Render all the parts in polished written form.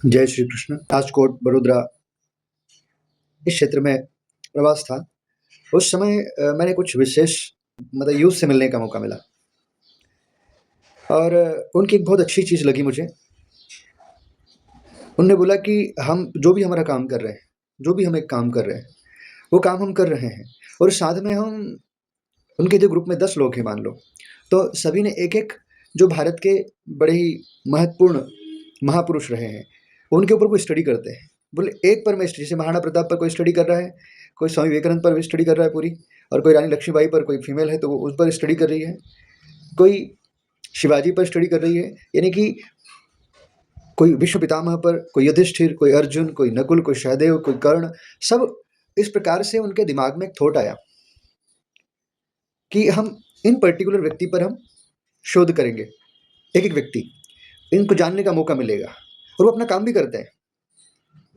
जय श्री कृष्ण। राजकोट, बड़ोदरा इस क्षेत्र में प्रवास था। उस समय मैंने कुछ विशेष मतलब यूथ से मिलने का मौका मिला और उनकी एक बहुत अच्छी चीज़ लगी मुझे। उन्होंने बोला कि हम जो भी हमारा काम कर रहे हैं, जो भी हम एक काम कर रहे हैं, वो काम हम कर रहे हैं और साथ में हम उनके जो ग्रुप में 10 लोग हैं मान लो, तो सभी ने एक-एक जो भारत के बड़े ही महत्वपूर्ण महापुरुष रहे हैं, उनके ऊपर कोई स्टडी करते हैं। बोले एक पर मैं जैसे महाराणा प्रताप पर कोई स्टडी कर रहा है, कोई स्वामी विवेकानंद पर भी स्टडी कर रहा है पूरी, और कोई रानी लक्ष्मीबाई पर, कोई फीमेल है तो वो उस पर स्टडी कर रही है, कोई शिवाजी पर स्टडी कर रही है, यानी कि कोई विश्व पितामह पर, कोई युधिष्ठिर, कोई अर्जुन, कोई नकुल, कोई सहदेव, कोई कर्ण। सब इस प्रकार से उनके दिमाग में एक थॉट आया कि हम इन पर्टिकुलर व्यक्ति पर हम शोध करेंगे, एक-एक व्यक्ति, इनको जानने का मौका मिलेगा और वो अपना काम भी करते हैं।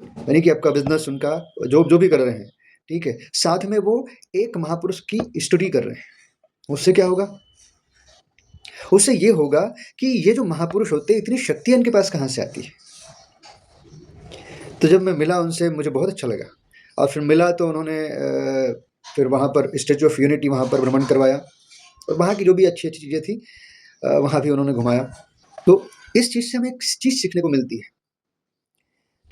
यानी कि आपका बिज़नेस उनका जो भी कर रहे हैं, ठीक है? साथ में वो एक महापुरुष की स्टडी कर रहे हैं। उससे क्या होगा? उससे ये होगा कि ये जो महापुरुष होते हैं, इतनी शक्तियाँ इनके पास कहाँ से आती है? तो जब मैं मिला उनसे मुझे बहुत अच्छा लगा और फिर मिला तो उन्होंने फिर वहाँ पर स्टैच्यू ऑफ यूनिटी वहाँ पर भ्रमण करवाया और वहाँ की जो भी अच्छी-अच्छी चीज़ें थी वहाँ भी उन्होंने घुमाया। तो इस चीज़ से हमें एक चीज़ सीखने को मिलती है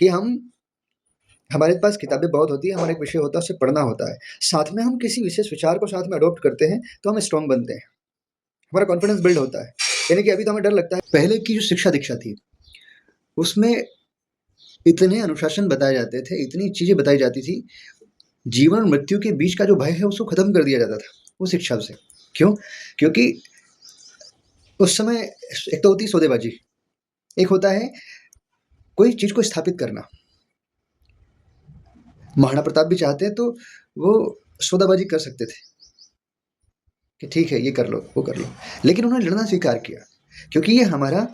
कि हमारे पास किताबें बहुत होती हैं, हमारा एक विषय होता है, उसे पढ़ना होता है। साथ में हम किसी विशेष विचार को साथ में अडॉप्ट करते हैं, तो हम स्ट्रॉन्ग बनते हैं। हमारा कॉन्फिडेंस बिल्ड होता है। यानी कि अभी तो हमें डर लगता है। पहले की जो शिक्षा-दीक्षा थी, उसमें इतने अनुशासन बताए जाते थे, इतनी चीज़ें बताई जाती थी, जीवन और मृत्यु के बीच का जो भय है, उसको खत्म कर दिया जाता था, उस शिक्षा से। क्यों? क्योंकि उस समय एक तो होती है सौदेबाजी, एक होता है कोई चीज़ को स्थापित करना। महाराणा प्रताप भी चाहते तो वो सौदाबाजी कर सकते थे कि ठीक है, ये कर लो, वो कर लो। लेकिन उन्होंने लड़ना स्वीकार किया क्योंकि ये हमारा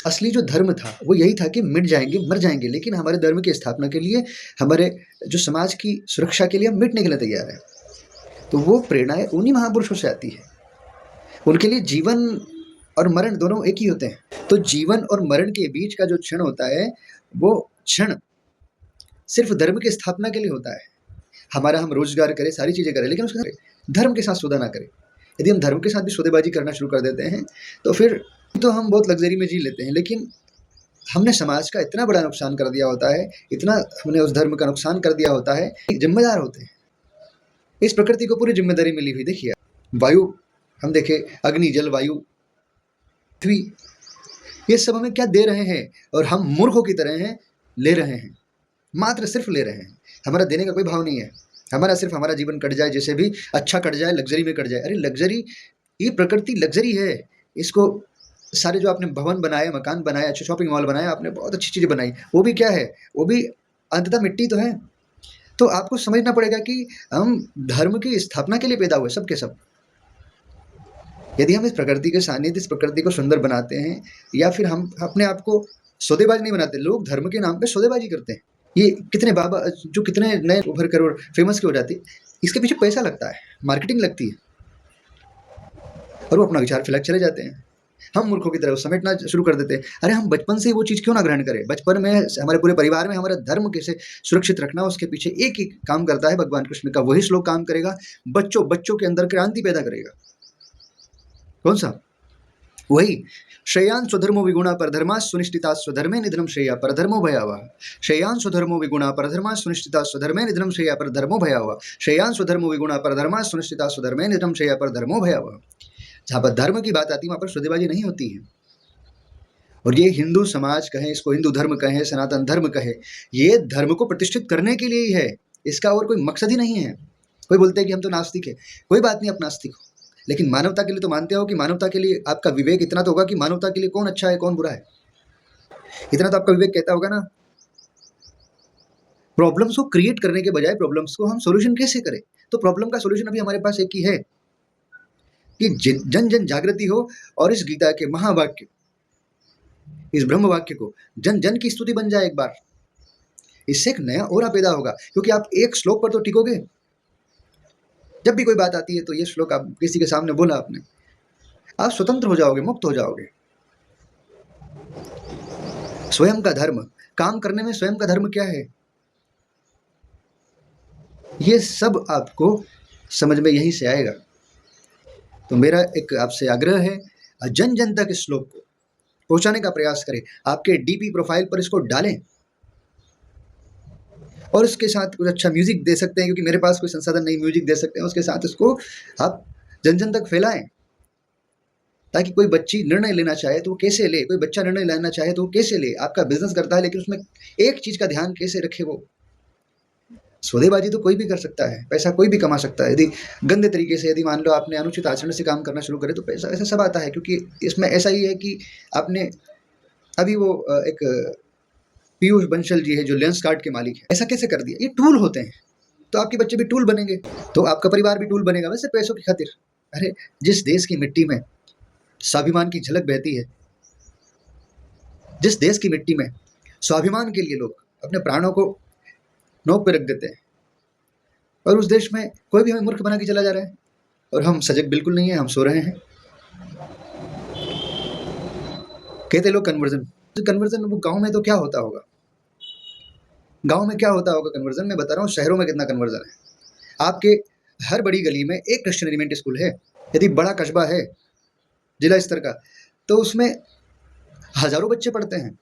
असली जो धर्म था, वो यही था कि मिट जाएँगे, मर जाएँगे, लेकिन हमारे धर्म की स्थापना के लिए, हमारे जो समाज की सुरक्षा के लिए हम मिटने के लिए तैयार हैं। तो वो प्रेरणाएँ उन्हीं महापुरुषों से आती है। उनके लिए जीवन और मरण दोनों एक ही होते हैं। तो जीवन और मरण के बीच का जो क्षण होता है, वो क्षण सिर्फ़ धर्म की स्थापना के लिए होता है। हमारा हम रोज़गार करें, सारी चीज़ें करें, लेकिन उसके धर्म के साथ सौदा ना करें। यदि हम धर्म के साथ भी सौदेबाजी करना शुरू कर देते हैं, तो फिर तो हम बहुत लग्ज़री में जी लेते हैं, लेकिन हमने समाज का इतना बड़ा नुकसान कर दिया होता है, इतना हमने उस धर्म का नुकसान कर दिया होता है, ज़िम्मेदार होते हैं। इस प्रकृति को पूरी ज़िम्मेदारी मिली हुई। देखिए, वायु हम देखें, अग्नि, जल, वायु, पृथ्वी, ये सब हमें क्या दे रहे हैं और हम मूर्खों की तरह हैं, ले रहे हैं। मात्र सिर्फ़ ले रहे हैं। हमारा देने का कोई भाव नहीं है। हमारा सिर्फ़ हमारा जीवन कट जाए, जैसे भी अच्छा कट जाए, लग्ज़री में कट जाए। अरे लग्ज़री, ये प्रकृति लग्ज़री है। इसको सारे जो आपने भवन बनाए, मकान बनाए, अच्छे शॉपिंग मॉल बनाए, आपने बहुत अच्छी चीज़ें बनाई, वो भी क्या है? वो भी अंततः मिट्टी तो है। तो आपको समझना पड़ेगा कि हम धर्म की स्थापना के लिए पैदा हुए सब के सब। यदि हम इस प्रकृति के सानिध्य, इस प्रकृति को सुंदर बनाते हैं, या फिर हम अपने आप को सौदेबाज नहीं बनाते। लोग धर्म के नाम पे सौदेबाजी करते हैं। ये कितने बाबा जो कितने नए उभर कर और फेमस क्यों हो जाते हैं, इसके पीछे पैसा लगता है, मार्केटिंग लगती है, और वो अपना विचार फैला के चले जाते हैं। हम मूर्खों की तरह समेटना शुरू कर देते हैं। अरे हम बचपन से ही वो चीज़ क्यों ना ग्रहण करें? बचपन में हमारे पूरे परिवार में हमारा धर्म कैसे सुरक्षित रखना, उसके पीछे एक ही काम करता है भगवान कृष्ण का। वही श्लोक काम करेगा, बच्चों के अंदर क्रांति पैदा करेगा। कौन सा? वही, श्रेयान् स्वधर्मो विगुणा परधर्मा सुनिष्ठिता स्वधर्मे निधनं श्रेया परधर्मो भयावह। श्रेयान् स्वधर्मो विगुणा परधर्मा सुनिष्ठिता स्वधर्मे निधनं श्रेया परधर्मो भयावह। श्रेयान् स्वधर्मो विगुणा परधर्मा सुनिष्ठिता स्वधर्मे निधनं श्रेया परधर्मो भयावह। जहाँ पर धर्म की बात आती है, वहाँ पर सौदेबाजी नहीं होती है। और ये हिंदू समाज कहें, इसको हिंदू धर्म कहें, सनातन धर्म कहे, ये धर्म को प्रतिष्ठित करने के लिए ही है। इसका और कोई मकसद ही नहीं है। कोई बोलते हैं कि हम तो नास्तिक है, कोई बात नहीं, आप नास्तिक हो, लेकिन मानवता के लिए तो मानते हो कि मानवता के लिए आपका विवेक इतना तो होगा कि मानवता के लिए कौन अच्छा है, कौन बुरा है। इतना तो आपका विवेक कहता होगा ना। प्रॉब्लम्स को क्रिएट करने के बजाय प्रॉब्लम्स को हम सॉल्यूशन कैसे करें? तो प्रॉब्लम का सॉल्यूशन अभी हमारे पास एक ही है कि जन जन जागृति हो, और इस गीता के महावाक्य, इस ब्रह्म वाक्य को जन जन की स्तुति बन जाए एक बार। इससे एक नया ओरा पैदा होगा, क्योंकि आप एक श्लोक पर तो टिकोगे। जब भी कोई बात आती है तो ये श्लोक आप किसी के सामने बोला आपने, आप स्वतंत्र हो जाओगे, मुक्त हो जाओगे। स्वयं का धर्म, काम करने में स्वयं का धर्म क्या है, ये सब आपको समझ में यहीं से आएगा। तो मेरा एक आपसे आग्रह है, जन जन तक इस श्लोक को पहुंचाने का प्रयास करें, आपके डीपी प्रोफाइल पर इसको डालें और उसके साथ कुछ अच्छा म्यूजिक दे सकते हैं, क्योंकि मेरे पास कोई संसाधन नहीं म्यूजिक दे सकते हैं, उसके साथ इसको आप जन जन तक फैलाएं, ताकि कोई बच्ची निर्णय लेना चाहे तो वो कैसे ले, कोई बच्चा निर्णय लेना चाहे तो वो कैसे ले। आपका बिजनेस करता है लेकिन उसमें एक चीज का ध्यान कैसे रखे, वो सौदेबाजी तो कोई भी कर सकता है, पैसा कोई भी कमा सकता है। यदि गंदे तरीके से, यदि मान लो आपने अनुचित आचरण से काम करना शुरू करे तो पैसा ऐसा सब आता है, क्योंकि इसमें ऐसा ही है कि आपने अभी वो एक पीयूष बंसल जी है जो लेंसकार्ट के मालिक है, ऐसा कैसे कर दिया। ये टूल होते हैं, तो आपके बच्चे भी टूल बनेंगे, तो आपका परिवार भी टूल बनेगा, वैसे पैसों की खातिर। अरे जिस देश की मिट्टी में स्वाभिमान की झलक बहती है, जिस देश की मिट्टी में स्वाभिमान के लिए लोग अपने प्राणों को नोक पे रख देते हैं, और उस देश में कोई भी हमें मूर्ख बना के चला जा रहा है, और हम सजग बिल्कुल नहीं है, हम सो रहे हैं। कहते लोग कन्वर्जन, कन्वर्जन वो गांव में तो क्या होता होगा, गांव में क्या होता होगा कन्वर्जन, मैं बता रहा हूँ शहरों में कितना कन्वर्जन है। आपके हर बड़ी गली में एक क्रिश्चियन एलिमेंट स्कूल है, यदि बड़ा कस्बा है जिला स्तर का, तो उसमें हजारों बच्चे पढ़ते हैं,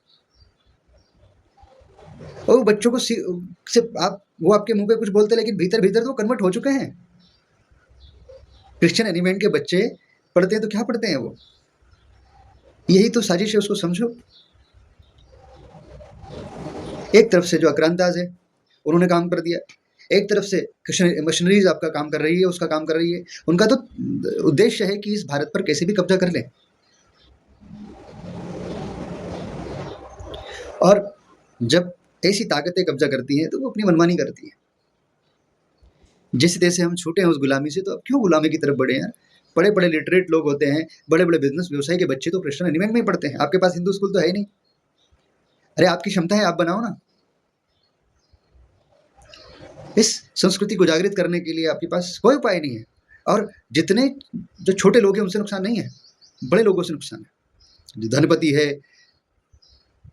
और वो बच्चों को सिर्फ आप, वो आपके मुंह पे कुछ बोलते हैं लेकिन भीतर भीतर तो कन्वर्ट हो चुके हैं। क्रिश्चियन एलिमेंट के बच्चे पढ़ते हैं तो क्या पढ़ते हैं वो, यही तो साजिश है, उसको समझो। एक तरफ से जो आक्रांताज है उन्होंने काम कर दिया, एक तरफ से क्रिश्चियन मशीनरीज आपका काम कर रही है, उसका काम कर रही है। उनका तो उद्देश्य है कि इस भारत पर कैसे भी कब्जा कर लें, और जब ऐसी ताकतें कब्जा करती हैं तो वो अपनी मनमानी करती हैं। जिस देश से हम छूटे हैं उस गुलामी से, तो अब क्यों गुलामी की तरफ बढ़े यार। बड़े बड़े लिटरेट लोग होते हैं, बड़े बड़े बिजनेस व्यवसाय के बच्चे तो क्रिश्चियन एलिमेंट में ही पढ़ते हैं। आपके पास हिंदू स्कूल तो है ही नहीं। अरे आपकी क्षमता है, आप बनाओ ना। इस संस्कृति को जागृत करने के लिए आपके पास कोई उपाय नहीं है, और जितने जो छोटे लोग हैं उनसे नुकसान नहीं है, बड़े लोगों से नुकसान है। जो धनपति है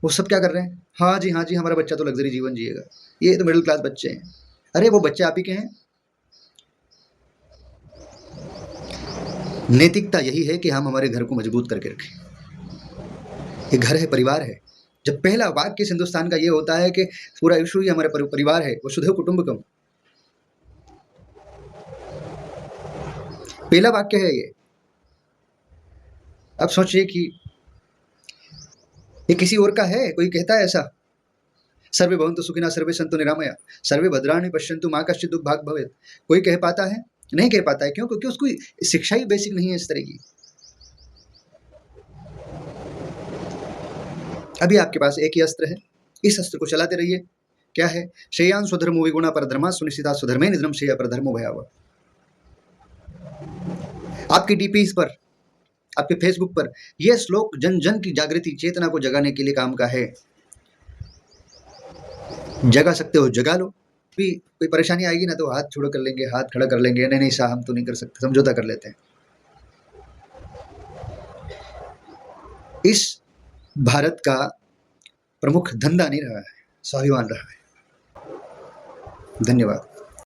वो सब क्या कर रहे हैं, हाँ जी हाँ जी हमारा बच्चा तो लग्जरी जीवन जिएगा, ये तो मिडिल क्लास बच्चे हैं। अरे वो बच्चे आप ही के हैं। नैतिकता यही है कि हम हमारे घर को मजबूत करके रखें। ये घर है, परिवार है। जब पहला वाक्य इस हिंदुस्तान का ये होता है कि पूरा विश्व ही हमारा परिवार है, वसुधैव कुटुंबकम, पहला वाक्य है ये। अब सोचिए कि ये किसी और का है, कोई कहता है ऐसा, सर्वे भवन्तु सुखिनः सर्वे सन्तु निरामया सर्वे भद्राणि पश्यन्तु मा कश्चित् दुर्भाग् भवेत्। कोई कह पाता है? नहीं कह पाता है। क्यों? क्योंकि उसको शिक्षा ही बेसिक नहीं है इस तरह की। अभी आपके पास एक ही अस्त्र है, इस अस्त्र को चलाते रहिए। क्या है? श्रेयान् स्वधर्मो विगुणः परधर्मः सुनिश्चितात् स्वधर्मे निधनं श्रेयः परधर्मो भयावह। आपकी डीपीज पर, आपके फेसबुक पर यह श्लोक जन जन की जागृति चेतना को जगाने के लिए काम का है। जगा सकते हो जगा लो। भी कोई परेशानी आएगी ना तो हाथ छोड़ो कर लेंगे, हाथ खड़ा कर लेंगे, नहीं नहीं साहब हम तो नहीं कर सकते, समझौता कर लेते हैं। इस भारत का प्रमुख धंधा नहीं रहा है, स्वाभिमान रहा है। धन्यवाद।